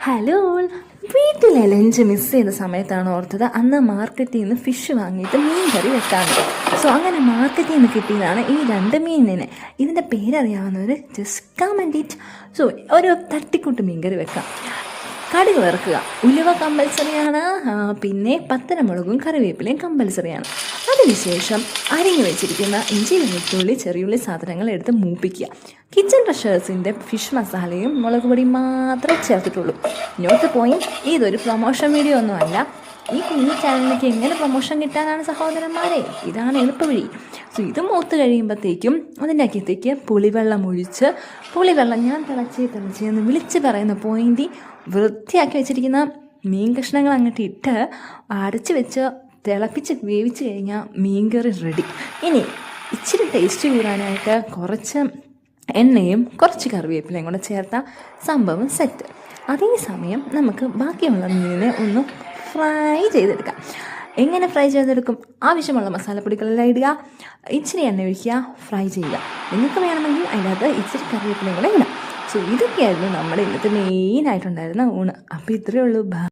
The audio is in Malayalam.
ഹലോ, വീട്ടിലെ ലഞ്ച് മിസ് ചെയ്ത സമയത്താണ് ഓർത്തത് അന്ന് മാർക്കറ്റിൽ നിന്ന് ഫിഷ് വാങ്ങിയിട്ട് മീൻ കറി വെക്കാറുണ്ട്. സോ അങ്ങനെ മാർക്കറ്റിൽ നിന്ന് കിട്ടിയതാണ് ഈ രണ്ട് മീനിനെ. ഇതിൻ്റെ പേരറിയാവുന്നവർ ജസ്റ്റ് കമൻറ്റ് ഇറ്റ്. സോ ഒരു തട്ടിക്കൂട്ട് മീൻ കറി വെക്കാം. കടുക് വറുക്കുക, ഉലുവ കമ്പൽസറിയാണ്, പിന്നെ പത്തരമുളകും കറിവേപ്പിലയും കമ്പൽസറിയാണ്. അതിനുശേഷം അരിഞ്ഞു വെച്ചിരിക്കുന്ന ഇഞ്ചി, വെളുത്തുള്ളി, ചെറിയുള്ളി സാധനങ്ങൾ എടുത്ത് മൂപ്പിക്കുക. കിച്ചൺ ട്രഷേഴ്സിൻ്റെ ഫിഷ് മസാലയും മുളക് പൊടിയും മാത്രമേ ചേർത്തിട്ടുള്ളൂ. നോട്ട് പോയിന്റ്, ഇതൊരു പ്രൊമോഷൻ വീഡിയോ ഒന്നുമല്ല. ഈ കുഞ്ഞു ചാനലിലേക്ക് എങ്ങനെ പ്രൊമോഷൻ കിട്ടാനാണ് സഹോദരന്മാരെ? ഇതാണ് എളുപ്പവഴി. സോ ഇത് മൂത്ത് കഴിയുമ്പോഴത്തേക്കും അതിൻ്റെ അകത്തേക്ക് പുളിവെള്ളം ഒഴിച്ച്, പുളിവെള്ളം ഞാൻ തിളച്ച് എന്ന് വിളിച്ച് പറയുന്ന പോയിന്റ് വൃത്തിയാക്കി വെച്ചിരിക്കുന്ന മീൻ കഷ്ണങ്ങൾ അങ്ങോട്ട് ഇട്ട് അടച്ച് വെച്ച് തിളപ്പിച്ച് വേവിച്ച് കഴിഞ്ഞാൽ മീൻ കറി റെഡി. ഇനി ഇച്ചിരി ടേസ്റ്റ് കൂടാനായിട്ട് കുറച്ച് എണ്ണയും കുറച്ച് കറിവേപ്പിലയും കൂടെ ചേർത്ത സംഭവം സെറ്റ്. അതേസമയം നമുക്ക് ബാക്കിയുള്ള മീനിനെ ഒന്ന് ഫ്രൈ ചെയ്തെടുക്കാം. എങ്ങനെ ഫ്രൈ ചെയ്തെടുക്കും? ആവശ്യമുള്ള മസാലപ്പൊടികളെല്ലാം ഇടുക, ഇച്ചിരി എണ്ണ ഒഴിക്കുക, ഫ്രൈ ചെയ്യുക. നിങ്ങൾക്ക് വേണമെങ്കിൽ അതിനകത്ത് ഇച്ചിരി കറിവേപ്പിലയും കൂടെ ഇടാം. സോ ഇതൊക്കെയായിരുന്നു നമ്മുടെ ഇന്നത്തെ മെയിനായിട്ടുണ്ടായിരുന്ന ഊണ്. അപ്പോൾ ഇത്രയേ ഉള്ളൂ.